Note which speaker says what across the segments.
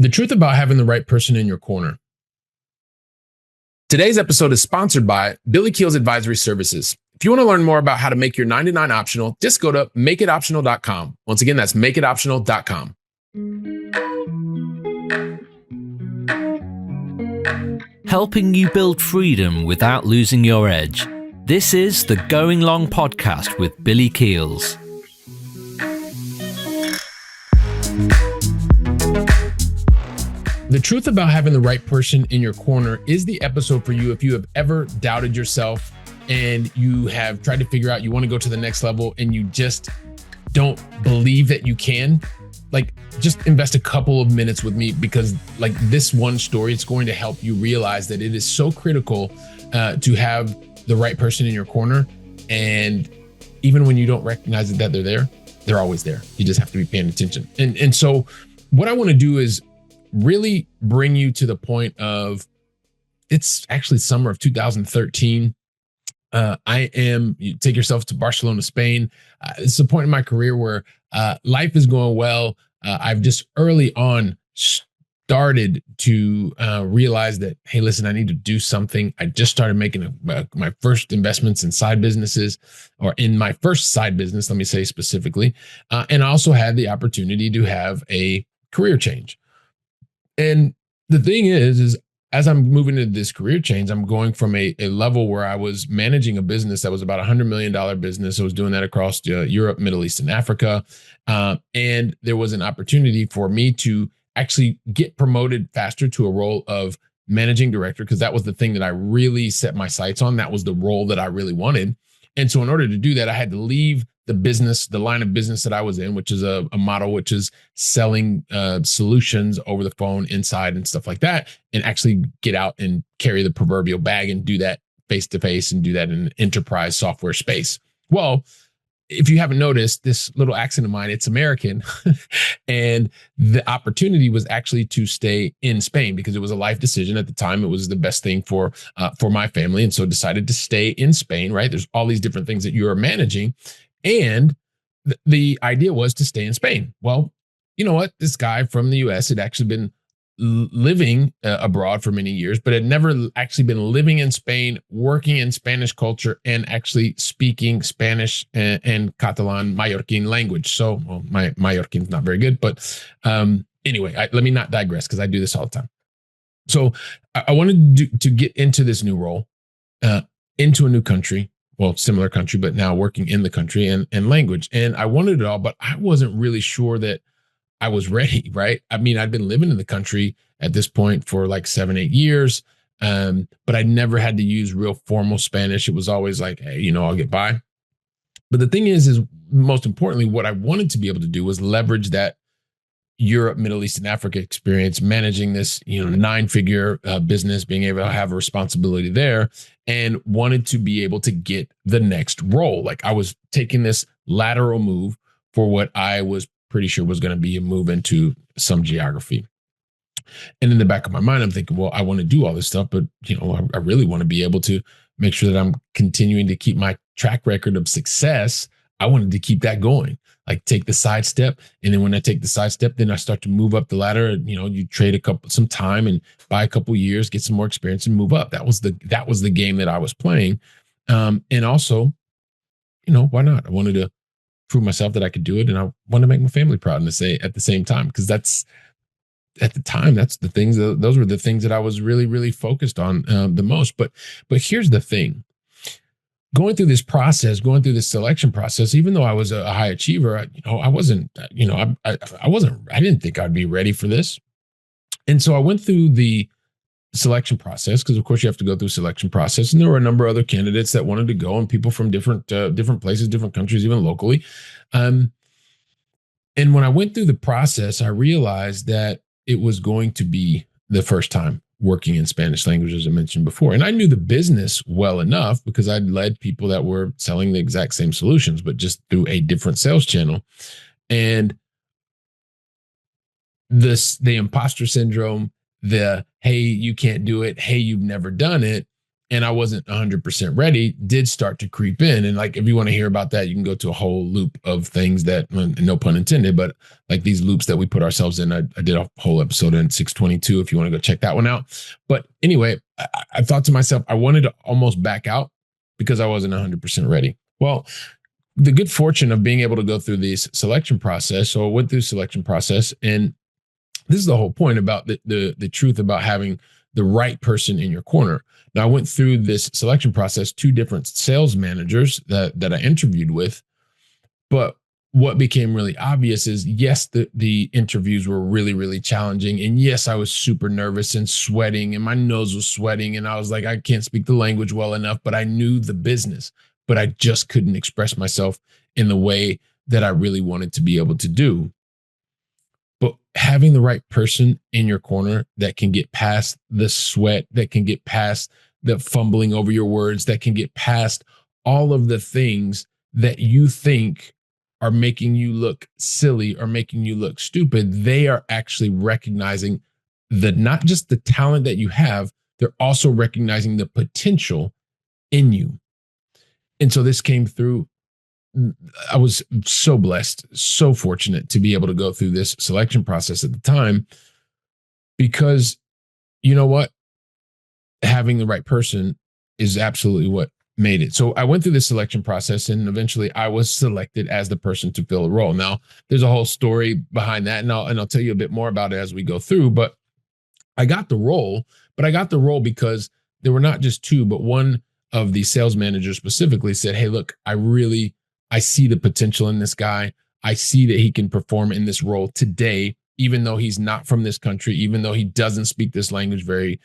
Speaker 1: The truth about having the right person in your corner. Today's episode is sponsored by Billy Keel's Advisory Services. If you want to learn more about how to make your 99 optional, just go to makeitoptional.com. Once again, that's makeitoptional.com.
Speaker 2: Helping you build freedom without losing your edge. This is the Going Long podcast with Billy Keels.
Speaker 1: The truth about having the right person in your corner is the episode for you if you have ever doubted yourself and you have tried to figure out you want to go to the next level and you just don't believe that you can. Like, just invest a couple of minutes with me, because like this one story, it's going to help you realize that it is so critical to have the right person in your corner. And even when you don't recognize that they're there, they're always there. You just have to be paying attention. And so what I want to do is really bring you to the point of, it's actually summer of 2013. You take yourself to Barcelona, Spain. It's a point in my career where life is going well. I've just early on started to realize that, hey, listen, I need to do something. I just started making my first investments in side businesses, or in my first side business, let me say specifically. And I also had the opportunity to have a career change. And the thing is as I'm moving into this career change, I'm going from a level where I was managing a business that was about $100 million business. I was doing that across Europe, Middle East, and Africa. And there was an opportunity for me to actually get promoted faster to a role of managing director, because that was the thing that I really set my sights on. That was the role that I really wanted. And so in order to do that, I had to leave the line of business that I was in, which is a model which is selling solutions over the phone, inside, and stuff like that, and actually get out and carry the proverbial bag and do that face to face and do that in an enterprise software space. Well, if you haven't noticed, this little accent of mine, it's American. And the opportunity was actually to stay in Spain because it was a life decision at the time. It was the best thing for my family. And so decided to stay in Spain, right? There's all these different things that you are managing. And the idea was to stay in Spain. Well, you know what? This guy from the US had actually been living abroad for many years, but had never actually been living in Spain, working in Spanish culture, and actually speaking Spanish and Catalan Mallorquin language. So, well, my Mallorquin is not very good, but anyway, let me not digress, because I do this all the time. So I wanted to get into this new role, into a new country. Well, similar country, but now working in the country and language. And I wanted it all, but I wasn't really sure that I was ready, right? I mean, I'd been living in the country at this point for like 7-8 years, but I never had to use real formal Spanish. It was always like, hey, I'll get by. But the thing is most importantly, what I wanted to be able to do was leverage that Europe, Middle East, and Africa experience, managing this, 9-figure business, being able to have a responsibility there, and wanted to be able to get the next role. Like, I was taking this lateral move for what I was pretty sure was going to be a move into some geography. And in the back of my mind, I'm thinking, well, I want to do all this stuff, but I really want to be able to make sure that I'm continuing to keep my track record of success. I wanted to keep that going. Like, take the side step. And then when I take the side step, then I start to move up the ladder. You trade some time and buy a couple years, get some more experience, and move up. That was the game that I was playing. And also, why not? I wanted to prove myself that I could do it. And I wanted to make my family proud at the same time, because those were the things that I was really, really focused on the most. But here's the thing. Going through this selection process, even though I was a high achiever, I didn't think I'd be ready for this. And so I went through the selection process, because of course you have to go through selection process. And there were a number of other candidates that wanted to go, and people from different places, different countries, even locally. And when I went through the process, I realized that it was going to be the first time working in Spanish language, as I mentioned before. And I knew the business well enough because I'd led people that were selling the exact same solutions, but just through a different sales channel. And the imposter syndrome, hey, you can't do it, hey, you've never done it, and I wasn't 100% ready, did start to creep in. And like, if you want to hear about that, you can go to a whole loop of things that, no pun intended, but like these loops that we put ourselves in. I did a whole episode in 622 if you want to go check that one out. But anyway, I thought to myself, I wanted to almost back out because I wasn't 100% ready. Well, the good fortune of being able to go through this selection process. So I went through selection process, and this is the whole point about the truth about having the right person in your corner. Now, I went through this selection process, 2 different sales managers that I interviewed with, but what became really obvious is, yes, the interviews were really, really challenging. And yes, I was super nervous and sweating, and my nose was sweating. And I was like, I can't speak the language well enough, but I knew the business, but I just couldn't express myself in the way that I really wanted to be able to do. But having the right person in your corner that can get past the sweat, that can get past the fumbling over your words, that can get past all of the things that you think are making you look silly or making you look stupid, they are actually recognizing not just the talent that you have, they're also recognizing the potential in you. And so this came through. I was so blessed, so fortunate to be able to go through this selection process at the time, because you know what? Having the right person is absolutely what made it. So I went through this selection process, and eventually I was selected as the person to fill a role. Now, there's a whole story behind that, and I'll tell you a bit more about it as we go through, but I got the role, because there were not just 2, but one of the sales managers specifically said, "Hey, look, I see the potential in this guy. I see that he can perform in this role today, even though he's not from this country, even though he doesn't speak this language very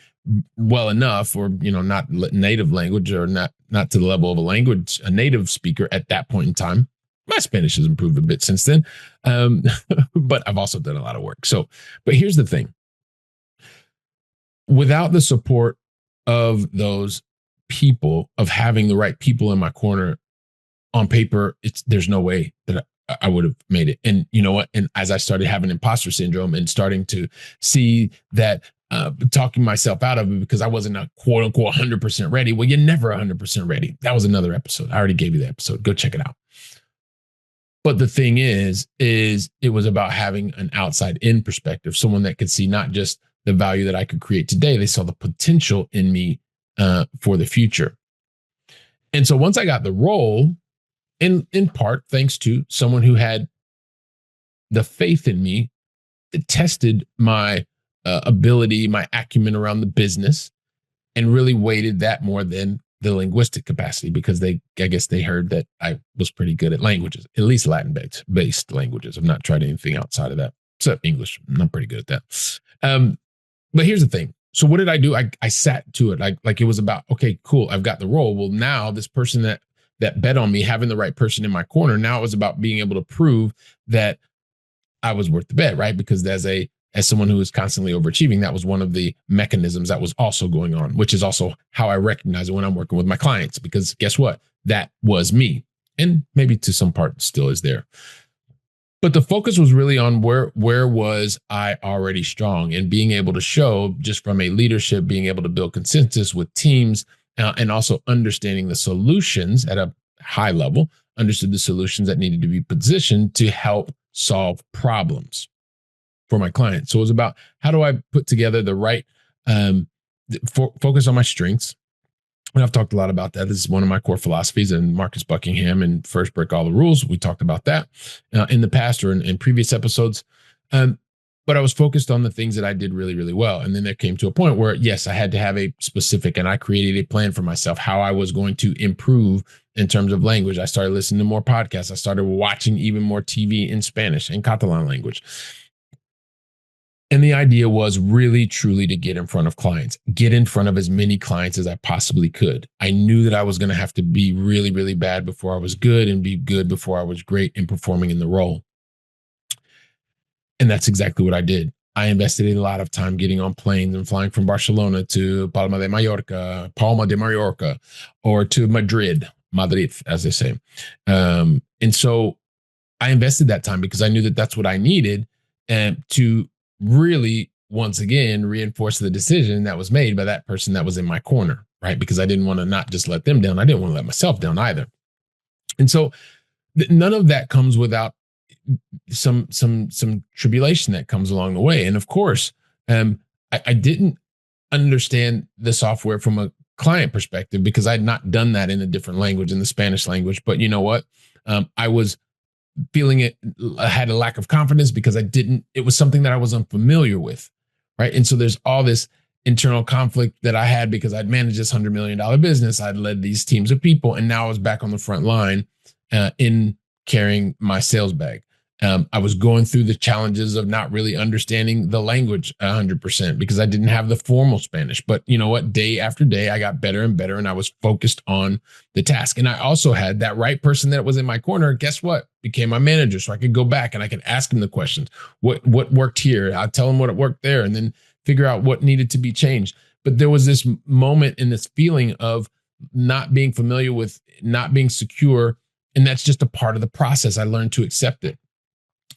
Speaker 1: well enough, or, not native language, or not to the level of a native speaker at that point in time." My Spanish has improved a bit since then. But I've also done a lot of work. So, but here's the thing. Without the support of those people, of having the right people in my corner, on paper, there's no way that I would have made it. And you know what? And as I started having imposter syndrome and starting to see that, talking myself out of it because I wasn't a quote unquote 100% ready. Well, you're never 100% ready. That was another episode. I already gave you the episode. Go check it out. But the thing is it was about having an outside in perspective, someone that could see not just the value that I could create today. They saw the potential in me for the future. And so once I got the role, in part thanks to someone who had the faith in me, that tested my ability, my acumen around the business, and really weighted that more than the linguistic capacity, because I guess they heard that I was pretty good at languages, at least Latin-based languages. I've not tried anything outside of that, except English. I'm pretty good at that. But here's the thing. So what did I do? I sat to it like it was about, okay, cool, I've got the role. Well, now this person that bet on me, having the right person in my corner, now it was about being able to prove that I was worth the bet, right? Because as someone who is constantly overachieving, that was one of the mechanisms that was also going on, which is also how I recognize it when I'm working with my clients, because guess what? That was me. And maybe to some part still is there. But the focus was really on where was I already strong, and being able to show, just from a leadership, being able to build consensus with teams, and also understanding the solutions at a high level, understood the solutions that needed to be positioned to help solve problems for my clients. So it was about, how do I put together the right focus on my strengths? And I've talked a lot about that. This is one of my core philosophies, and Marcus Buckingham and First Break All the Rules, we talked about that in the past or in previous episodes. But I was focused on the things that I did really, really well. And then there came to a point where, yes, I had to have a specific, and I created a plan for myself, how I was going to improve in terms of language. I started listening to more podcasts. I started watching even more TV in Spanish and Catalan language. And the idea was really, truly to get in front of clients, get in front of as many clients as I possibly could. I knew that I was going to have to be really, really bad before I was good, and be good before I was great in performing in the role. And that's exactly what I did. I invested a lot of time getting on planes and flying from Barcelona to Palma de Mallorca, or to Madrid, as they say. And so I invested that time because I knew that that's what I needed, and to really once again reinforce the decision that was made by that person that was in my corner, right? Because I didn't want to not just let them down. I didn't want to let myself down either. And so none of that comes without some tribulation that comes along the way. And of course, I didn't understand the software from a client perspective because I'd not done that in a different language, in the Spanish language. But you know what? I was feeling it. I had a lack of confidence because it was something that I was unfamiliar with. Right. And so there's all this internal conflict that I had because I'd managed this $100 million business. I'd led these teams of people. And now I was back on the front line in carrying my sales bag. I was going through the challenges of not really understanding the language 100% because I didn't have the formal Spanish. But you know what? Day after day, I got better and better, and I was focused on the task. And I also had that right person that was in my corner. Guess what? Became my manager, so I could go back and I could ask him the questions. What worked here? I'll tell him what worked there, and then figure out what needed to be changed. But there was this moment and this feeling of not being familiar with, not being secure, and that's just a part of the process. I learned to accept it.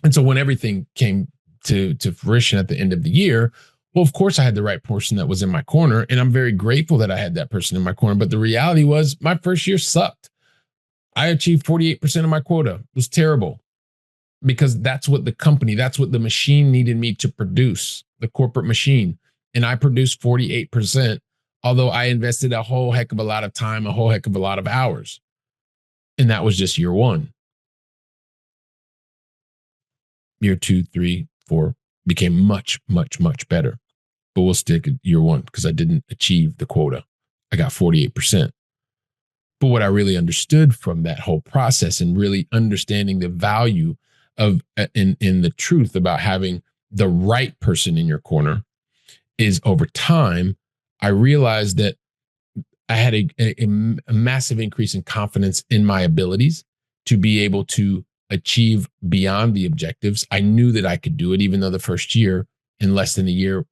Speaker 1: And so when everything came to fruition at the end of the year, well, of course I had the right person that was in my corner, and I'm very grateful that I had that person in my corner. But the reality was my first year sucked. I achieved 48% of my quota. It was terrible because that's what the machine needed me to produce, the corporate machine. And I produced 48%, although I invested a whole heck of a lot of time, a whole heck of a lot of hours. And that was just year one. Year 2, 3, 4 became much, much, much better. But we'll stick at year one because I didn't achieve the quota. I got 48%. But what I really understood from that whole process and really understanding the value of in the truth about having the right person in your corner is over time, I realized that I had a massive increase in confidence in my abilities to be able to achieve beyond the objectives. I knew that I could do it, even though the first year, in less than a year,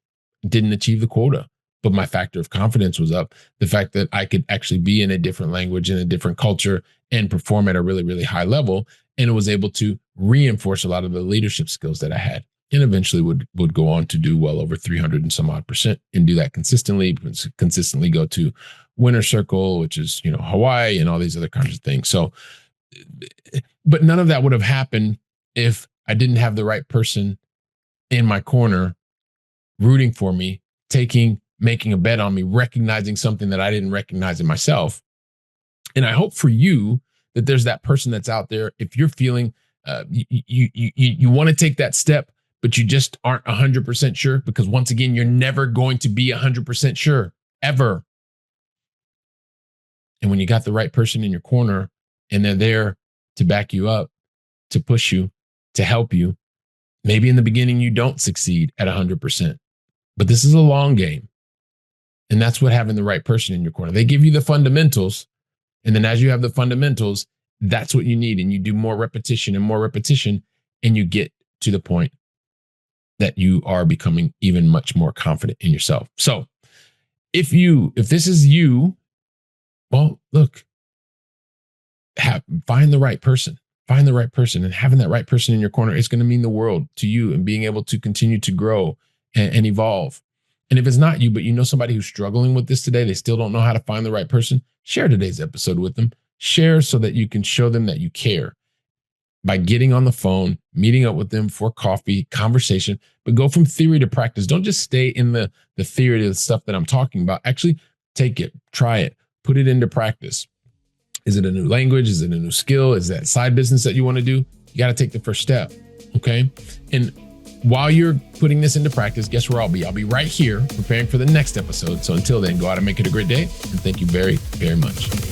Speaker 1: didn't achieve the quota. But my factor of confidence was up. The fact that I could actually be in a different language, in a different culture, and perform at a really, really high level. And it was able to reinforce a lot of the leadership skills that I had. And eventually would go on to do well over 300 and some odd percent and do that consistently go to Winner's Circle, which is, Hawaii and all these other kinds of things. So, but none of that would have happened if I didn't have the right person in my corner rooting for me, making a bet on me, recognizing something that I didn't recognize in myself. And I hope for you that there's that person that's out there. If you're feeling you want to take that step, but you just aren't 100% sure, because once again, you're never going to be 100% sure, ever. And when you got the right person in your corner and they're there to back you up, to push you, to help you, maybe in the beginning you don't succeed at 100%, but this is a long game. And that's what having the right person in your corner. They give you the fundamentals. And then as you have the fundamentals, that's what you need. And you do more repetition, and you get to the point that you are becoming even much more confident in yourself. So if this is you, well, look, find the right person. Find the right person, and having that right person in your corner is going to mean the world to you, and being able to continue to grow and evolve. And if it's not you, but you know somebody who's struggling with this today, they still don't know how to find the right person, share today's episode with them. Share so that you can show them that you care by getting on the phone, meeting up with them for coffee, conversation, but go from theory to practice. Don't just stay in the theory of the stuff that I'm talking about. Actually take it, try it, put it into practice. Is it a new language? Is it a new skill? Is that side business that you want to do? You got to take the first step. Okay. And while you're putting this into practice, guess where I'll be? I'll be right here preparing for the next episode. So until then, go out and make it a great day. And thank you very, very much.